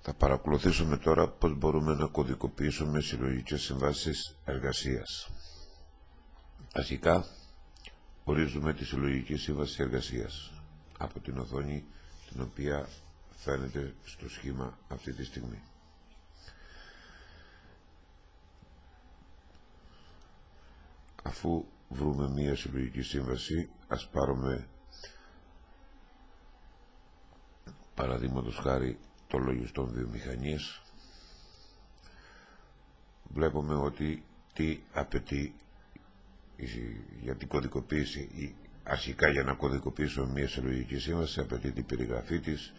Θα παρακολουθήσουμε τώρα πώς μπορούμε να κωδικοποιήσουμε συλλογικές συμβάσεις εργασίας. Αρχικά, ορίζουμε τη συλλογική σύμβαση εργασίας από την οθόνη την οποία φαίνεται στο σχήμα αυτή τη στιγμή. Αφού βρούμε μία συλλογική σύμβαση, ας πάρουμε παραδείγματος χάρη το λογιστών βιομηχανίας. Βλέπουμε ότι τι απαιτεί για την κωδικοποίηση ή αρχικά για να κωδικοποιήσουμε μια συλλογική σύμβαση απαιτεί την περιγραφή της,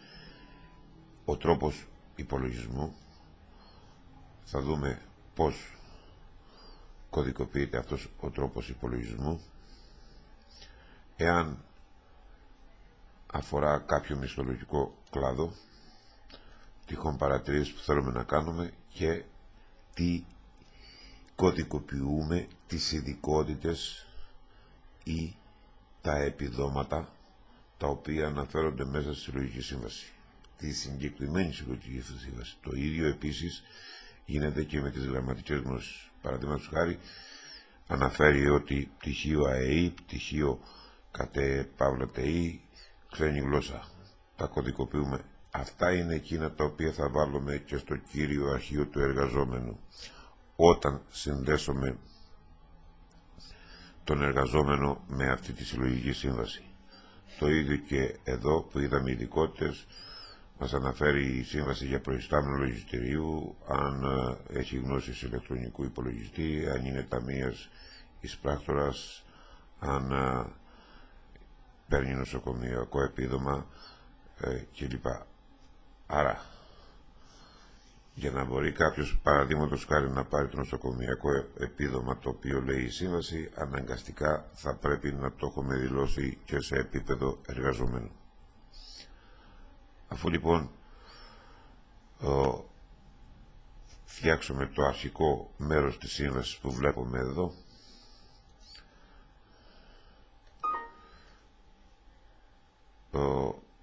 ο τρόπος υπολογισμού. Θα δούμε πώς κωδικοποιείται αυτός ο τρόπος υπολογισμού, εάν αφορά κάποιο μισθολογικό κλάδο, τυχόν παρατηρήσεις που θέλουμε να κάνουμε και τι κωδικοποιούμε, τις ειδικότητες ή τα επιδόματα τα οποία αναφέρονται μέσα στη συλλογική σύμβαση, τη συγκεκριμένη συλλογική σύμβαση. Το ίδιο επίσης γίνεται και με τις γραμματικές γνώσεις. Παραδείγματος χάρη, αναφέρει ότι πτυχίο ΑΕΗ, πτυχίο ΚΑΤΕ Παύλα ΤΕΗ, ξένη γλώσσα. Τα κωδικοποιούμε. Αυτά είναι εκείνα τα οποία θα βάλουμε και στο κύριο αρχείο του εργαζόμενου. Όταν συνδέσουμε τον εργαζόμενο με αυτή τη συλλογική σύμβαση. Το ίδιο και εδώ που είδαμε ειδικότητες, μας αναφέρει η σύμβαση για προϊστάμενο λογιστηρίου, αν έχει γνώσεις ηλεκτρονικού υπολογιστή, αν είναι ταμείας εισπράκτορας, αν παίρνει νοσοκομειακό επίδομα κλπ. Άρα, για να μπορεί κάποιος παραδείγματος χάρη να πάρει το νοσοκομειακό επίδομα το οποίο λέει η σύμβαση, αναγκαστικά θα πρέπει να το έχουμε δηλώσει και σε επίπεδο εργαζομένου. Αφού λοιπόν φτιάξουμε το αρχικό μέρος της σύμβασης που βλέπουμε εδώ,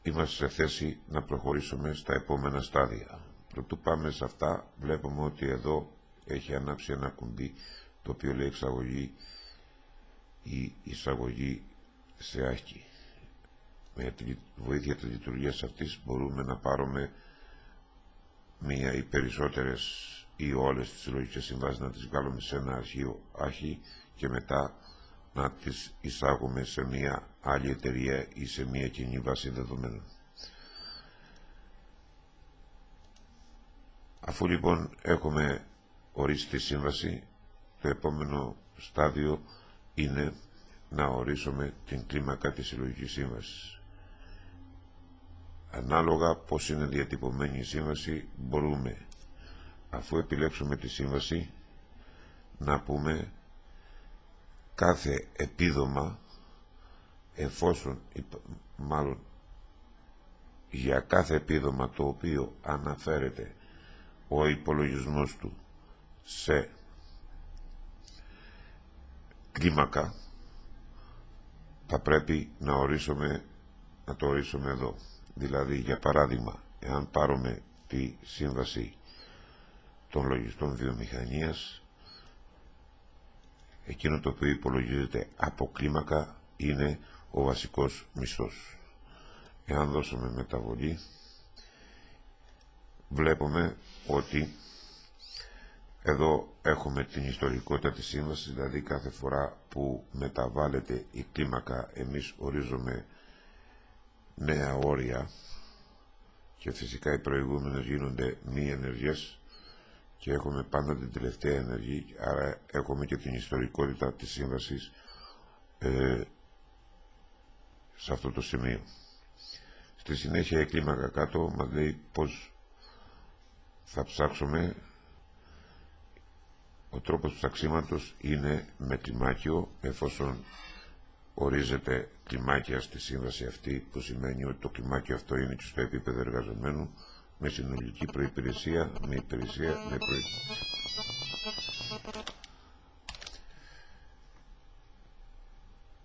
είμαστε σε θέση να προχωρήσουμε στα επόμενα στάδια. Πρωτού πάμε σε αυτά, βλέπουμε ότι εδώ έχει ανάψει ένα κουμπί το οποίο λέει εξαγωγή ή εισαγωγή σε άχη. Με τη βοήθεια της λειτουργίας αυτής μπορούμε να πάρουμε μία ή περισσότερες ή όλες τις συλλογικές συμβάσεις, να τις βγάλουμε σε ένα αρχείο άχη και μετά να τις εισάγουμε σε μία άλλη εταιρεία ή σε μία κοινή βάση δεδομένων. Αφού λοιπόν έχουμε ορίσει τη σύμβαση, το επόμενο στάδιο είναι να ορίσουμε την κλίμακα της συλλογικής σύμβασης. Ανάλογα πώς είναι διατυπωμένη η σύμβαση, μπορούμε, αφού επιλέξουμε τη σύμβαση, να πούμε κάθε επίδομα, εφόσον, μάλλον για κάθε επίδομα το οποίο αναφέρεται ο υπολογισμός του σε κλίμακα, θα πρέπει να το ορίσουμε εδώ. Δηλαδή, για παράδειγμα, εάν πάρουμε τη σύμβαση των λογιστών βιομηχανίας, εκείνο το οποίο υπολογίζεται από κλίμακα είναι ο βασικός μισθός. Εάν δώσουμε μεταβολή, βλέπουμε ότι εδώ έχουμε την ιστορικότητα της σύμβασης, δηλαδή κάθε φορά που μεταβάλλεται η κλίμακα εμείς ορίζουμε νέα όρια και φυσικά οι προηγούμενες γίνονται μη ενεργές και έχουμε πάντα την τελευταία ενεργή, άρα έχουμε και την ιστορικότητα της σύμβασης σε αυτό το σημείο. Στη συνέχεια η κλίμακα κάτω μας λέει πως θα ψάξουμε. Ο τρόπος ψαξίματος είναι με κλιμάκιο, εφόσον ορίζεται κλιμάκια στη σύμβαση αυτή, που σημαίνει ότι το κλιμάκιο αυτό είναι και στο επίπεδο εργαζομένου, με συνολική προϋπηρεσία, με υπηρεσία,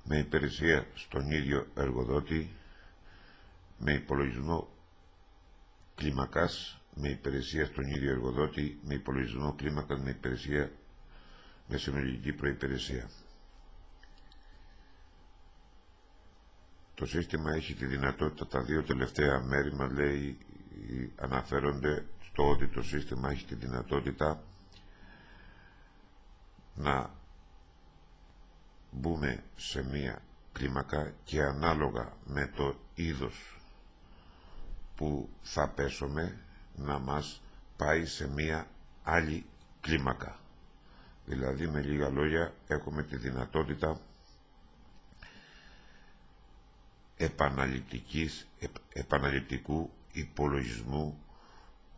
με υπηρεσία στον ίδιο εργοδότη, με υπολογισμό κλίμακας, με υπηρεσία στον ίδιο εργοδότη, με υπολογισμό κλίμακας, με υπηρεσία, με συνολική προϋπηρεσία. Το σύστημα έχει τη δυνατότητα, τα δύο τελευταία μέρη μας λέει, αναφέρονται στο ότι το σύστημα έχει τη δυνατότητα να μπούμε σε μία κλίμακα και ανάλογα με το είδος που θα πέσουμε να μας πάει σε μία άλλη κλίμακα. Δηλαδή, με λίγα λόγια, έχουμε τη δυνατότητα επαναληπτικού υπολογισμού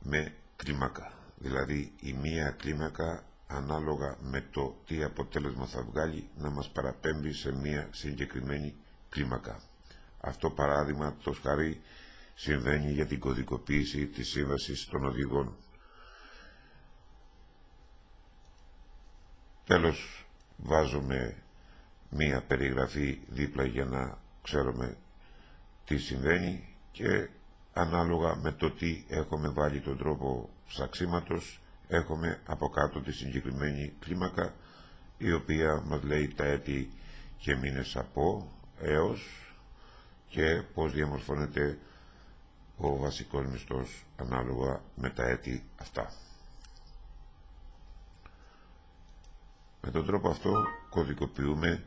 με κλίμακα. Δηλαδή, η μία κλίμακα ανάλογα με το τι αποτέλεσμα θα βγάλει να μας παραπέμπει σε μία συγκεκριμένη κλίμακα. Αυτό παράδειγμα το χάρη συμβαίνει για την κωδικοποίηση της σύμβασης των οδηγών. Τέλος, βάζουμε μία περιγραφή δίπλα για να ξέρουμε τι συμβαίνει και ανάλογα με το τι έχουμε βάλει τον τρόπο ψαξίματος έχουμε από κάτω τη συγκεκριμένη κλίμακα, η οποία μας λέει τα έτη και μήνες από έως και πώς διαμορφώνεται ο βασικός μισθός ανάλογα με τα έτη αυτά. Με τον τρόπο αυτό κωδικοποιούμε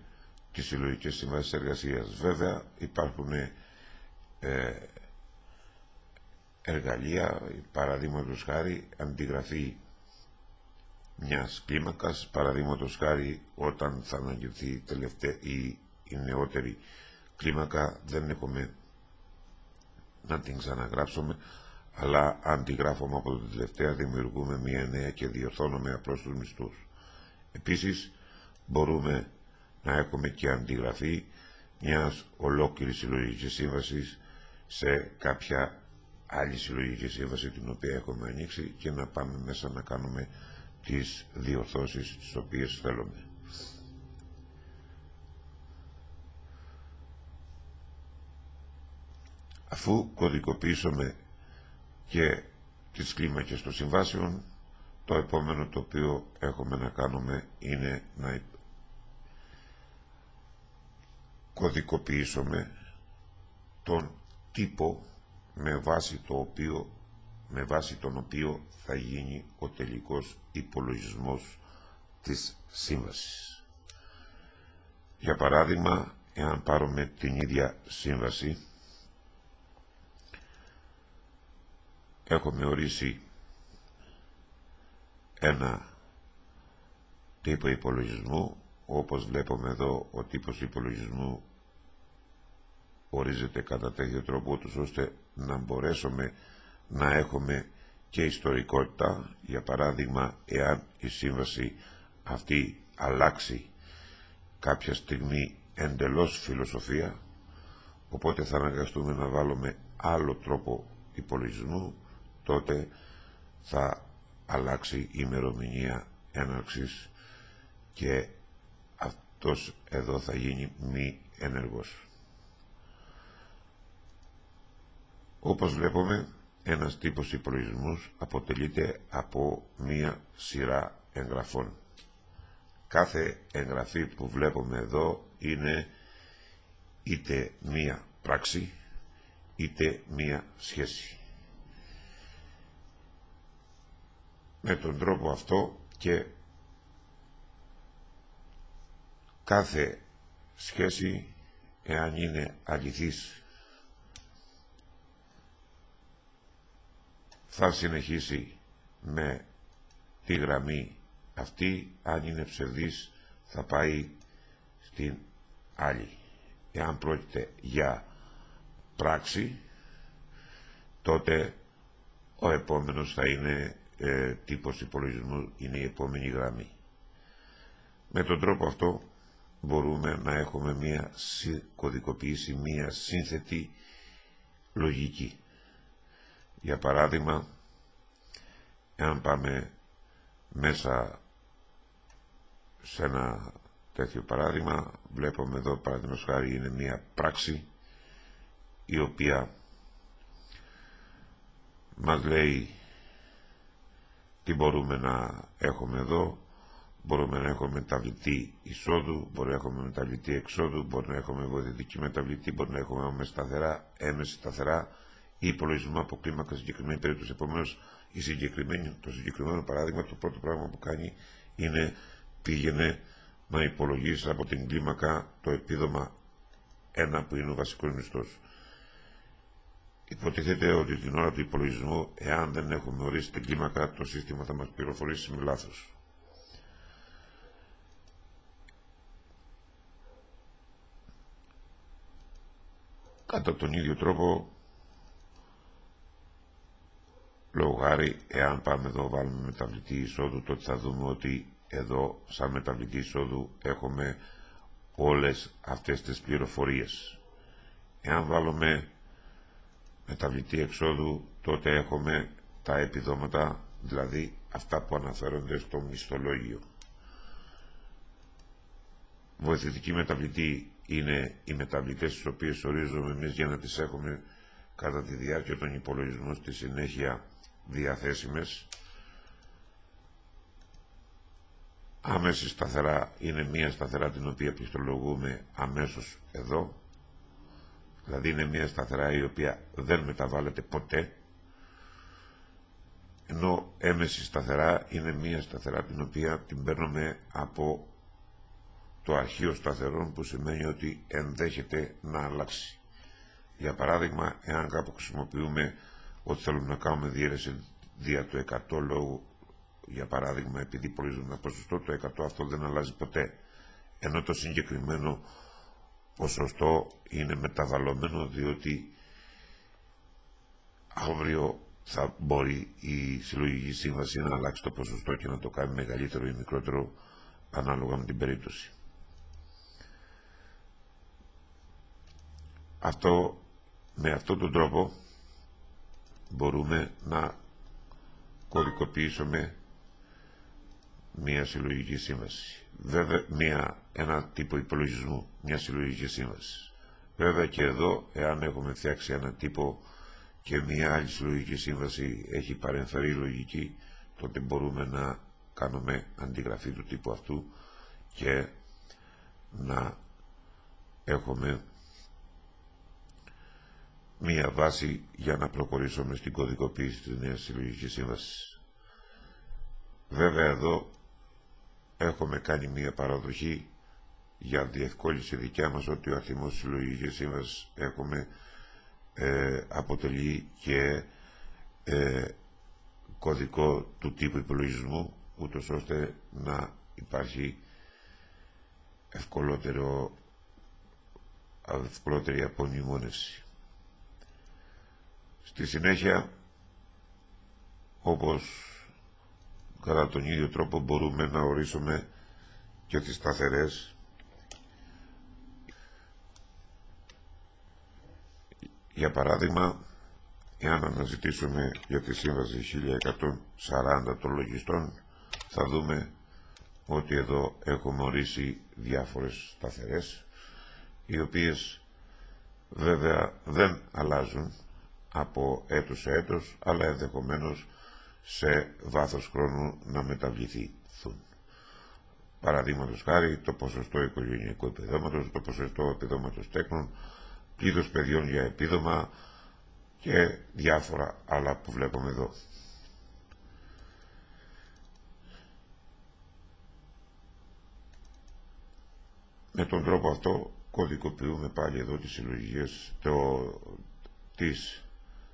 τις συλλογικές συμβάσεις εργασίας. Βέβαια υπάρχουν εργαλεία, παραδείγματος χάρη αντιγραφή μιας κλίμακας, παραδείγματος χάρη όταν θα αναγγελθεί η νεότερη κλίμακα δεν έχουμε να την ξαναγράψουμε, αλλά αντιγράφουμε από την τελευταία, δημιουργούμε μια νέα και διορθώνουμε απλώς τους μισθούς. Επίσης μπορούμε να έχουμε και αντιγραφή μιας ολόκληρης συλλογικής σύμβασης σε κάποια άλλη συλλογική σύμβαση την οποία έχουμε ανοίξει και να πάμε μέσα να κάνουμε τις διορθώσεις τις οποίες θέλουμε. Αφού κωδικοποιήσουμε και τις κλίμακες των συμβάσεων, το επόμενο το οποίο έχουμε να κάνουμε είναι να κωδικοποιήσουμε τον τύπο με βάση τον οποίο θα γίνει ο τελικός υπολογισμός της σύμβασης. Για παράδειγμα, εάν πάρουμε την ίδια σύμβαση, έχουμε ορίσει ένα τύπο υπολογισμού. Όπως βλέπουμε εδώ, ο τύπος υπολογισμού ορίζεται κατά τέτοιο τρόπο ώστε να μπορέσουμε να έχουμε και ιστορικότητα. Για παράδειγμα, εάν η σύμβαση αυτή αλλάξει κάποια στιγμή εντελώς φιλοσοφία, οπότε θα αναγκαστούμε να βάλουμε άλλο τρόπο υπολογισμού, τότε θα αλλάξει η ημερομηνία έναρξης και αυτός εδώ θα γίνει μη ενεργός. Όπως βλέπουμε, ένας τύπος υπολογισμούς αποτελείται από μία σειρά εγγραφών. Κάθε εγγραφή που βλέπουμε εδώ είναι είτε μία πράξη είτε μία σχέση. Με τον τρόπο αυτό και κάθε σχέση, εάν είναι αληθής, θα συνεχίσει με τη γραμμή αυτή, αν είναι ψευδής θα πάει στην άλλη. Εάν πρόκειται για πράξη, τότε ο επόμενος θα είναι τύπος υπολογισμού, είναι η επόμενη γραμμή. Με τον τρόπο αυτό μπορούμε να έχουμε μία κωδικοποίηση, μία σύνθετη λογική. Για παράδειγμα, εάν πάμε μέσα σε ένα τέτοιο παράδειγμα, βλέπουμε εδώ παραδείγματος χάρη είναι μία πράξη η οποία μας λέει Τι μπορούμε να έχουμε εδώ? Μπορούμε να έχουμε μεταβλητή εισόδου, μπορεί να έχουμε μεταβλητή εξόδου, μπορεί να έχουμε βοηθητική μεταβλητή, μπορεί να έχουμε σταθερά, έμεση σταθερά ή υπολογισμό από κλίμακα σε συγκεκριμένη περίπτωση. Επομένως, το συγκεκριμένο παράδειγμα, το πρώτο πράγμα που κάνει είναι πήγαινε να υπολογίσει από την κλίμακα το επίδομα 1 που είναι ο βασικός μισθός. Υποτίθεται ότι την ώρα του υπολογισμού, εάν δεν έχουμε ορίσει την κλίμακα, το σύστημα θα μας πληροφορήσει με λάθος. Κατά τον ίδιο τρόπο, λόγω χάρη, εάν πάμε εδώ βάλουμε μεταβλητή εισόδου, τότε θα δούμε ότι εδώ σαν μεταβλητή εισόδου έχουμε όλες αυτές τις πληροφορίες. Εάν βάλουμε μεταβλητή εξόδου, τότε έχουμε τα επιδόματα, δηλαδή αυτά που αναφέρονται στο μισθολόγιο. Βοηθητική μεταβλητή είναι οι μεταβλητές τις οποίες ορίζουμε εμείς για να τις έχουμε κατά τη διάρκεια των υπολογισμών στη συνέχεια διαθέσιμες. Άμεση σταθερά είναι μία σταθερά την οποία πληκτρολογούμε αμέσως εδώ, δηλαδή είναι μία σταθερά η οποία δεν μεταβάλλεται ποτέ, ενώ έμεση σταθερά είναι μία σταθερά την οποία την παίρνουμε από το αρχείο σταθερών, που σημαίνει ότι ενδέχεται να αλλάξει. Για παράδειγμα, εάν κάπου χρησιμοποιούμε ότι θέλουμε να κάνουμε διαίρεση δια το 100 λόγου, για παράδειγμα, επειδή υπολογίζουμε ένα ποσοστό, το 100 αυτό δεν αλλάζει ποτέ, ενώ το συγκεκριμένο ποσοστό είναι μεταβαλλόμενο, διότι αύριο θα μπορεί η συλλογική σύμβαση να αλλάξει το ποσοστό και να το κάνει μεγαλύτερο ή μικρότερο ανάλογα με την περίπτωση. Με αυτόν τον τρόπο μπορούμε να κωδικοποιήσουμε μια συλλογική σύμβαση. Βέβαια, ένα τύπο υπολογισμού, μια συλλογική σύμβαση. Βέβαια και εδώ, εάν έχουμε φτιάξει ένα τύπο και μια άλλη συλλογική σύμβαση έχει παρεμφερεί λογική, τότε μπορούμε να κάνουμε αντιγραφή του τύπου αυτού και να έχουμε μία βάση για να προχωρήσουμε στην κωδικοποίηση της νέας συλλογικής σύμβασης. Βέβαια εδώ έχουμε κάνει μία παραδοχή για διευκόλυνση δικιά μας ότι ο αριθμός της συλλογικής σύμβασης αποτελεί και κωδικό του τύπου υπολογισμού, ούτως ώστε να υπάρχει ευκολότερη απομνημόνευση. Στη συνέχεια, όπως κατά τον ίδιο τρόπο μπορούμε να ορίσουμε και τις σταθερές. Για παράδειγμα, εάν αναζητήσουμε για τη σύμβαση 1140 των λογιστών, θα δούμε ότι εδώ έχουμε ορίσει διάφορες σταθερές, οι οποίες βέβαια δεν αλλάζουν από έτος σε έτος, αλλά ενδεχομένως σε βάθος χρόνου να μεταβληθούν. Παραδείγματος χάρη, το ποσοστό οικογενειακού επιδόματος, το ποσοστό επιδόματος τέκνων, πλήθος παιδιών για επίδομα και διάφορα άλλα που βλέπουμε εδώ. Με τον τρόπο αυτό κωδικοποιούμε πάλι εδώ τις συλλογικές, τις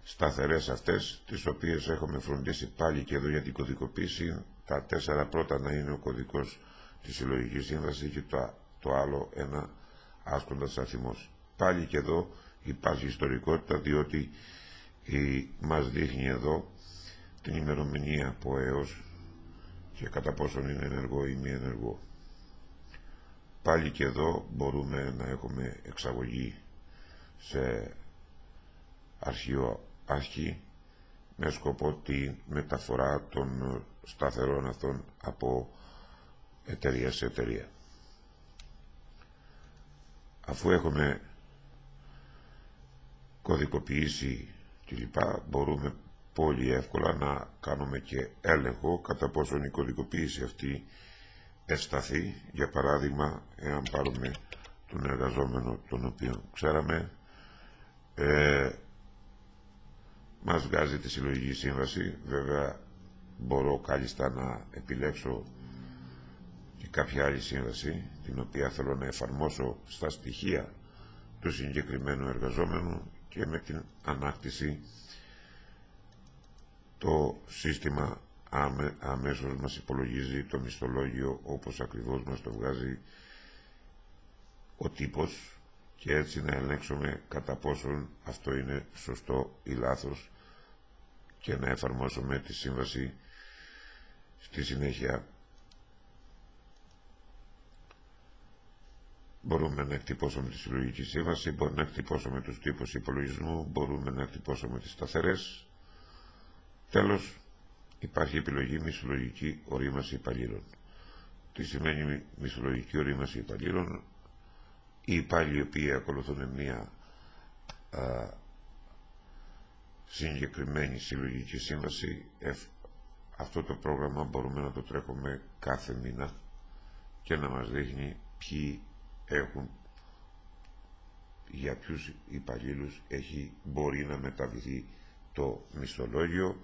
σταθερές αυτές, τις οποίες έχουμε φροντίσει πάλι και εδώ για την κωδικοποίηση, τα 4 πρώτα να είναι ο κωδικός της συλλογικής σύμβασης και το άλλο ένα άσκοντας αριθμός. Πάλι και εδώ υπάρχει ιστορικότητα, διότι μας δείχνει εδώ την ημερομηνία από έως και κατά πόσον είναι ενεργό ή μη ενεργό. Πάλι και εδώ μπορούμε να έχουμε εξαγωγή σε αρχείο αρχή με σκοπό τη μεταφορά των σταθερών αυτών από εταιρεία σε εταιρεία. Αφού έχουμε κωδικοποιήσει κλπ, μπορούμε πολύ εύκολα να κάνουμε και έλεγχο κατά πόσον η κωδικοποίηση αυτή ευσταθεί. Για παράδειγμα, εάν πάρουμε τον εργαζόμενο τον οποίο ξέραμε, μας βγάζει τη συλλογική σύμβαση. Βέβαια μπορώ κάλλιστα να επιλέξω και κάποια άλλη σύμβαση την οποία θέλω να εφαρμόσω στα στοιχεία του συγκεκριμένου εργαζόμενου, και με την ανάκτηση το σύστημα αμέσως μας υπολογίζει το μισθολόγιο όπως ακριβώς μας το βγάζει ο τύπος, και έτσι να ελέγξουμε κατά πόσον αυτό είναι σωστό ή λάθος και να εφαρμόσουμε τη σύμβαση στη συνέχεια. Μπορούμε να εκτυπώσουμε τη συλλογική σύμβαση, μπορούμε να εκτυπώσουμε τους τύπους υπολογισμού, μπορούμε να εκτυπώσουμε τις σταθερές. Τέλος, υπάρχει επιλογή μισθολογική ορίμαση υπαλλήλων. Τι σημαίνει μισθολογική ορίμαση υπαλλήλων? Οι υπάλληλοι οι οποίοι ακολουθούν μια συγκεκριμένη συλλογική σύμβαση, αυτό το πρόγραμμα μπορούμε να το τρέχουμε κάθε μήνα και να μας δείχνει ποιοι έχουν, για ποιους υπαλλήλους μπορεί να μεταβληθεί το μισθολόγιο,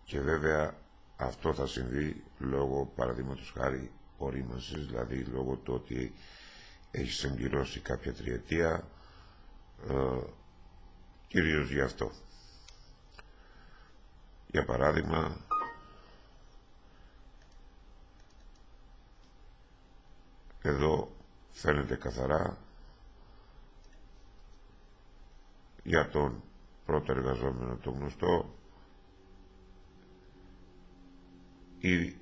και βέβαια αυτό θα συμβεί λόγω, παραδείγματος χάρη, ορίμασης, δηλαδή λόγω του ότι έχει συμπληρώσει κάποια τριετία, κυρίως γι' αυτό. Για παράδειγμα, εδώ φαίνεται καθαρά για τον πρώτο εργαζόμενο το γνωστό ή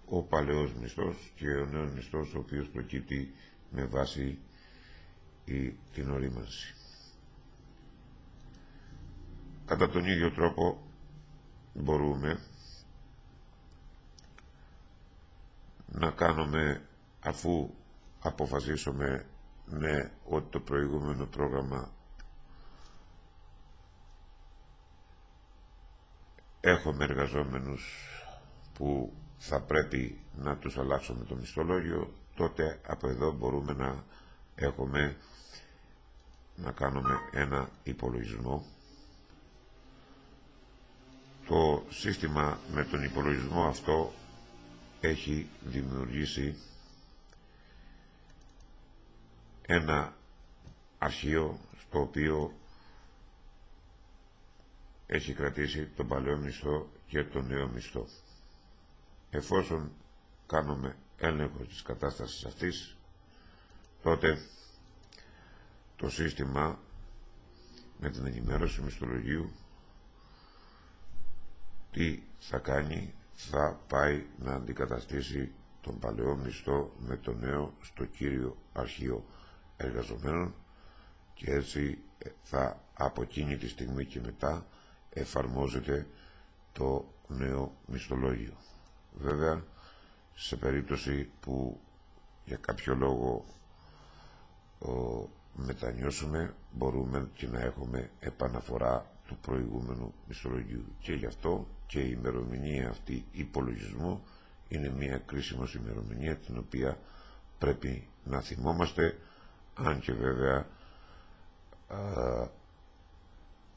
ο παλαιός μισθός και ο νέος μισθός, ο οποίος προκύπτει με βάση την ορίμανση. Κατά τον ίδιο τρόπο μπορούμε να κάνουμε, αφού αποφασίσουμε ότι το προηγούμενο πρόγραμμα έχουμε εργαζόμενους που θα πρέπει να τους αλλάξουμε το μισθολόγιο, τότε από εδώ μπορούμε να κάνουμε ένα υπολογισμό. Το σύστημα με τον υπολογισμό αυτό έχει δημιουργήσει ένα αρχείο στο οποίο έχει κρατήσει τον παλαιό μισθό και τον νέο μισθό. Εφόσον κάνουμε έλεγχο της κατάστασης αυτής, τότε το σύστημα με την ενημέρωση μισθολογίου τι θα κάνει? Θα πάει να αντικαταστήσει τον παλαιό μισθό με το νέο στο κύριο αρχείο εργαζομένων, και έτσι από εκείνη τη στιγμή και μετά εφαρμόζεται το νέο μισθολόγιο. Βέβαια, σε περίπτωση που για κάποιο λόγο μετανιώσουμε, μπορούμε και να έχουμε επαναφορά του προηγούμενου μισθολογίου, και γι' αυτό και η ημερομηνία αυτή υπολογισμού είναι μια κρίσιμη ημερομηνία την οποία πρέπει να θυμόμαστε, αν και βέβαια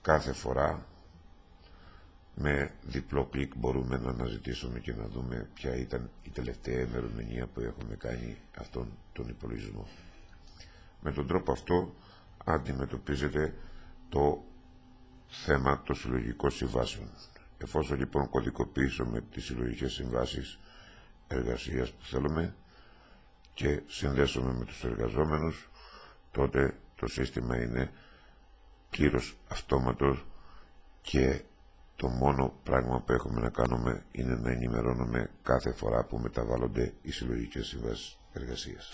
κάθε φορά με διπλό κλικ μπορούμε να αναζητήσουμε και να δούμε ποια ήταν η τελευταία ημερομηνία που έχουμε κάνει αυτόν τον υπολογισμό. Με τον τρόπο αυτό αντιμετωπίζεται το θέμα των συλλογικών συμβάσεων. Εφόσον λοιπόν κωδικοποιήσουμε τις συλλογικές συμβάσεις εργασίας που θέλουμε και συνδέσουμε με τους εργαζόμενους, τότε το σύστημα είναι πλήρως αυτόματο και το μόνο πράγμα που έχουμε να κάνουμε είναι να ενημερώνουμε κάθε φορά που μεταβάλλονται οι συλλογικές συμβάσεις εργασίας.